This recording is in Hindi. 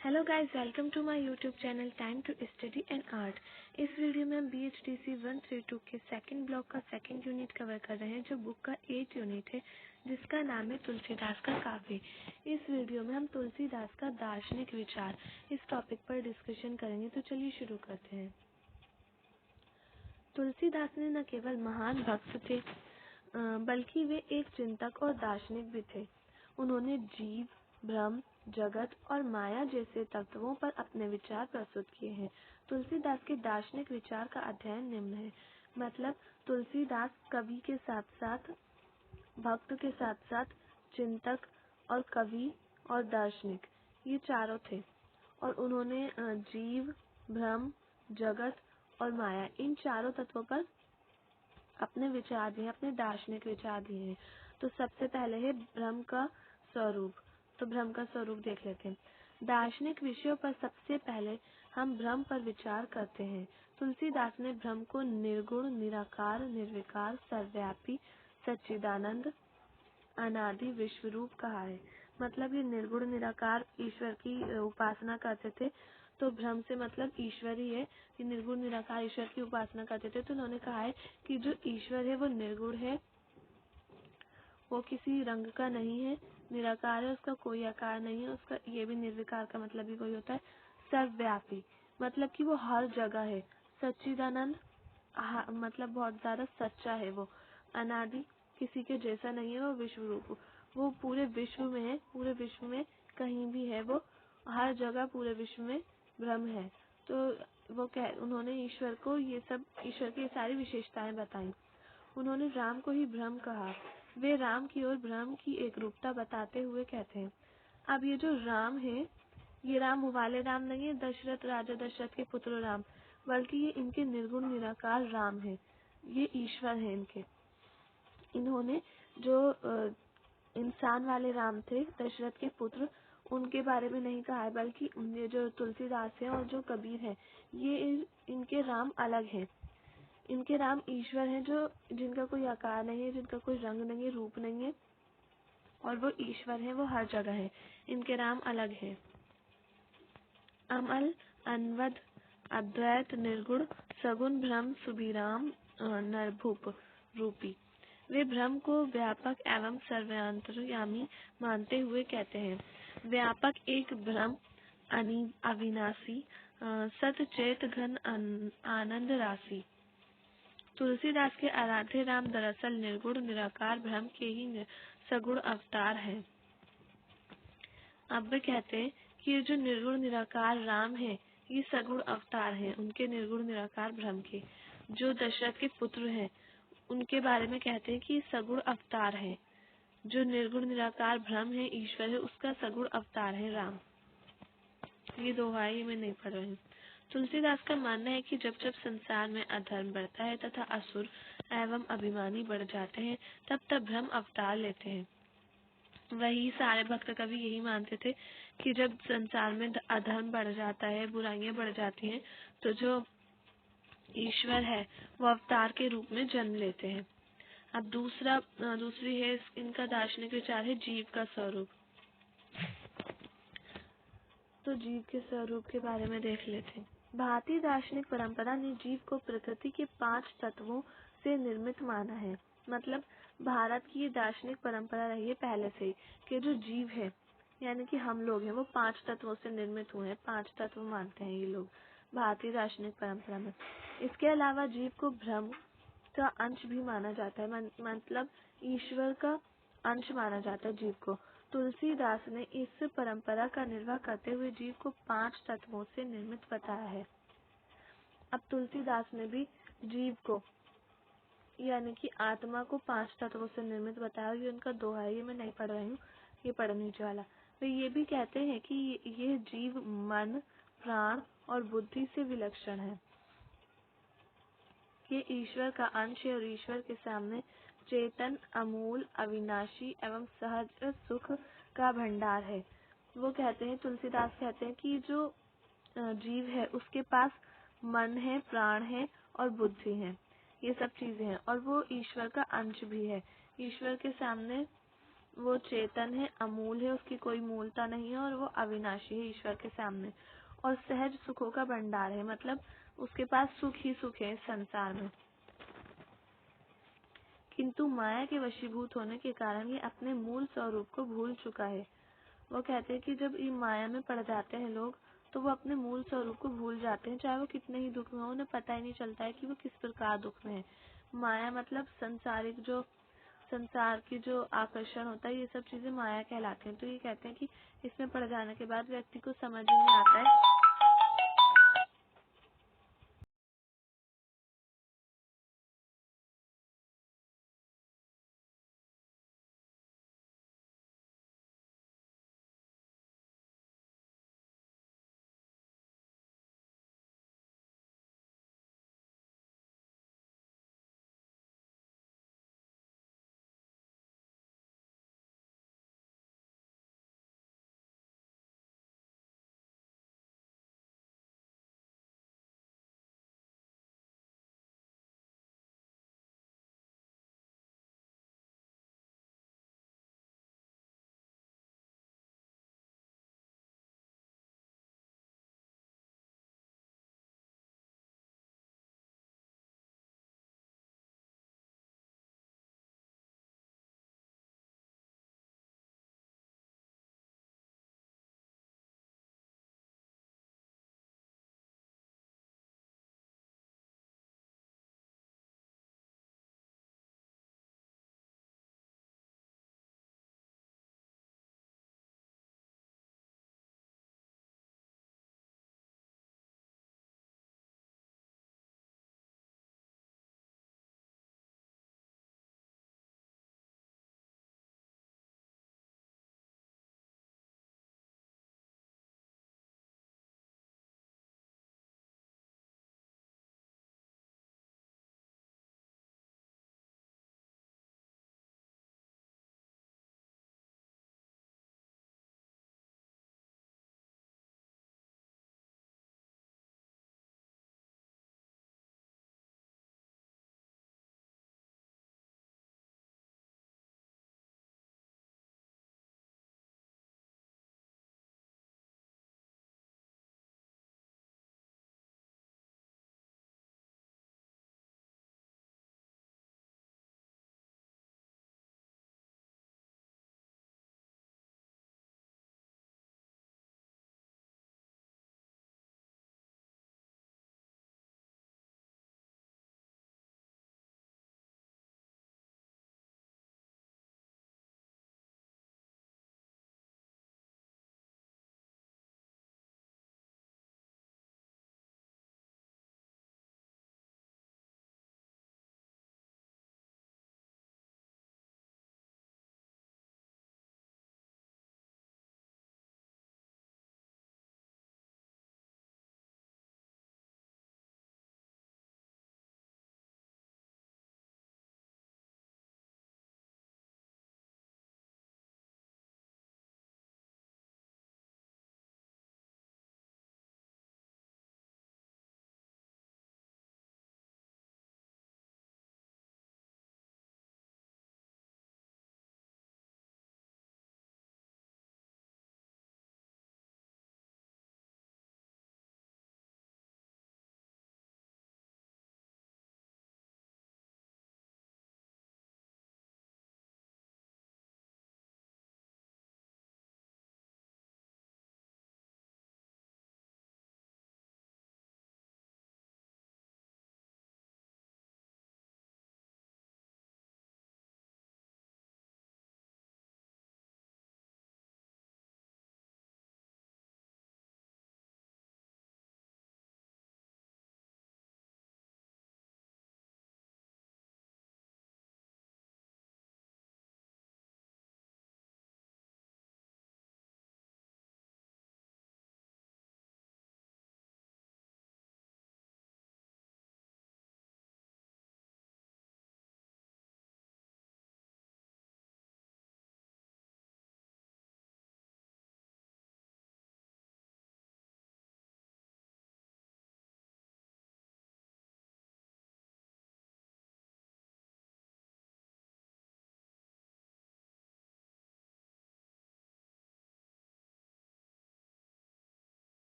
Hello guys, welcome to my YouTube channel time to study and art. इस वीडियो में हम BHDC 132 के सेकंड ब्लॉक का सेकंड यूनिट कवर कर रहे हैं, जो बुक का 8 यूनिट है, जिसका नाम है तुलसीदास का काव्य। इस वीडियो में हम तुलसीदास का दार्शनिक विचार इस टॉपिक पर डिस्कशन करेंगे। तो चलिए शुरू करते हैं। तुलसीदास ने न केवल महान भक्त थे, बल्कि वे एक चिंतक और दार्शनिक भी थे। उन्होंने जीव, ब्रह्म, जगत और माया जैसे तत्वों पर अपने विचार प्रस्तुत किए हैं। तुलसीदास के दार्शनिक विचार का अध्ययन निम्न है। मतलब तुलसीदास कवि के साथ साथ, भक्त के साथ साथ चिंतक और कवि और दार्शनिक, ये चारों थे। और उन्होंने जीव, ब्रह्म, जगत और माया, इन चारों तत्वों पर अपने विचार दिए, अपने दार्शनिक विचार दिए हैं। तो सबसे पहले है ब्रह्म का स्वरूप। तो ब्रह्म का स्वरूप देख लेते हैं। दार्शनिक विषयों पर सबसे पहले हम ब्रह्म पर विचार करते हैं। तुलसीदास ने ब्रह्म को निर्गुण, निराकार, निर्विकार, सर्वव्यापी, सच्चिदानंद, अनादि, विश्वरूप कहा है। मतलब ये निर्गुण निराकार ईश्वर की उपासना करते थे। तो ब्रह्म से मतलब ईश्वर ही है कि निर्गुण निराकार ईश्वर की उपासना करते थे। तो उन्होंने कहा है कि जो ईश्वर है वो निर्गुण है, वो किसी रंग का नहीं है, निराकार है, उसका कोई आकार नहीं है, उसका ये भी निर्विकार का मतलब ही वही होता है। सर्वव्यापी मतलब कि वो हर जगह है। सच्चिदानंद मतलब बहुत ज्यादा सच्चा है वो। अनादि किसी के जैसा नहीं है, वो विश्व रूप, वो पूरे विश्व में है, पूरे विश्व में कहीं भी है, वो हर जगह पूरे विश्व में ब्रह्म है। तो उन्होंने ईश्वर को ये सब, ईश्वर की सारी विशेषताएं बताई। उन्होंने राम को ही ब्रह्म कहा। वे राम की ओर ब्रह्म की एक रूपता बताते हुए कहते हैं। अब ये जो राम है, ये राम वो वाले राम नहीं है, दशरथ, राजा दशरथ के पुत्र राम, बल्कि ये इनके निर्गुण निराकार राम है। ये ईश्वर है इनके। इन्होंने जो इंसान वाले राम थे, दशरथ के पुत्र, उनके बारे में नहीं कहा है, बल्कि ये जो तुलसीदास है और जो कबीर है, ये इनके राम अलग हैं। इनके राम ईश्वर हैं, जो जिनका कोई आकार नहीं है, जिनका कोई रंग नहीं है, रूप नहीं है, और वो ईश्वर है, वो हर जगह है। इनके राम अलग है। अमल, अनवद, अद्वैत, निर्गुण, सगुण, ब्रह्म, सुभिराम, नरभूप रूपी। वे ब्रह्म को व्यापक एवं सर्वांतर्यामी मानते हुए कहते हैं। व्यापक एक ब्रह्म, अविनाशी, सत चेत घन, आनंद राशि। तुलसीदास के आराध्य राम दरअसल निर्गुण निराकार ब्रह्म के ही सगुण अवतार हैं। अब वे कहते हैं कि ये जो निर्गुण निराकार राम है, ये सगुण अवतार हैं उनके निर्गुण निराकार ब्रह्म के। जो दशरथ के पुत्र हैं, उनके बारे में कहते हैं कि ये सगुण अवतार है। जो निर्गुण निराकार ब्रह्म है, ईश्वर है, उसका सगुण अवतार है राम। ये दोहाई मैं नहीं पढ़ रही हूँ। तुलसीदास का मानना है कि जब जब संसार में अधर्म बढ़ता है तथा असुर एवं अभिमानी बढ़ जाते हैं, तब तब ब्रह्म अवतार लेते हैं। वही सारे भक्त कवि यही मानते थे कि जब संसार में अधर्म बढ़ जाता है, बुराइयां बढ़ जाती हैं, तो जो ईश्वर है वो अवतार के रूप में जन्म लेते हैं। अब दूसरी है इनका दार्शनिक विचार है जीव का स्वरूप। तो जीव के स्वरूप के बारे में देख लेते हैं। भारतीय दार्शनिक परंपरा ने जीव को प्रकृति के 5 तत्वों से निर्मित माना है। मतलब भारत की ये दार्शनिक परंपरा रही है पहले से कि जो जीव है, यानी कि हम लोग हैं, वो 5 तत्वों से निर्मित हुए हैं। 5 तत्व मानते हैं ये लोग भारतीय दार्शनिक परंपरा में। इसके अलावा जीव को ब्रह्म का अंश भी माना जाता है। मतलब ईश्वर का अंश माना जाता है जीव को। तुलसीदास ने इस परंपरा का निर्वाह करते हुए जीव को 5 तत्वों से निर्मित बताया है। अब तुलसीदास ने भी जीव को, यानी कि आत्मा को 5 तत्वों से निर्मित बताया। ये उनका दोहा है, ये मैं नहीं पढ़ रही हूँ, ये पढ़ने नीचे वाला। वे ये भी कहते हैं कि ये जीव मन, प्राण और बुद्धि से विलक्षण है। ये ईश्वर का अंश है और ईश्वर के सामने चेतन, अमूल, अविनाशी एवं सहज सुख का भंडार है। वो कहते हैं, तुलसीदास कहते हैं कि जो जीव है उसके पास मन है, प्राण है और बुद्धि है, ये सब चीजें हैं, और वो ईश्वर का अंश भी है। ईश्वर के सामने वो चेतन है, अमूल है, उसकी कोई मूलता नहीं है और वो अविनाशी है ईश्वर के सामने, और सहज सुखों का भंडार है, मतलब उसके पास सुख ही सुख है इस संसार में। किंतु माया के वशीभूत होने के कारण ये अपने मूल स्वरूप को भूल चुका है। वो कहते हैं कि जब ये माया में पड़ जाते हैं लोग, तो वो अपने मूल स्वरूप को भूल जाते हैं, चाहे वो कितने ही दुख में हो, उन्हें पता ही नहीं चलता है कि वो किस प्रकार दुख में है। माया मतलब संसारिक जो संसार की जो आकर्षण होता है, ये सब चीजें माया कहलाती हैं। तो ये कहते हैं कि इसमें पड़ जाने के बाद व्यक्ति को समझ ही नहीं आता है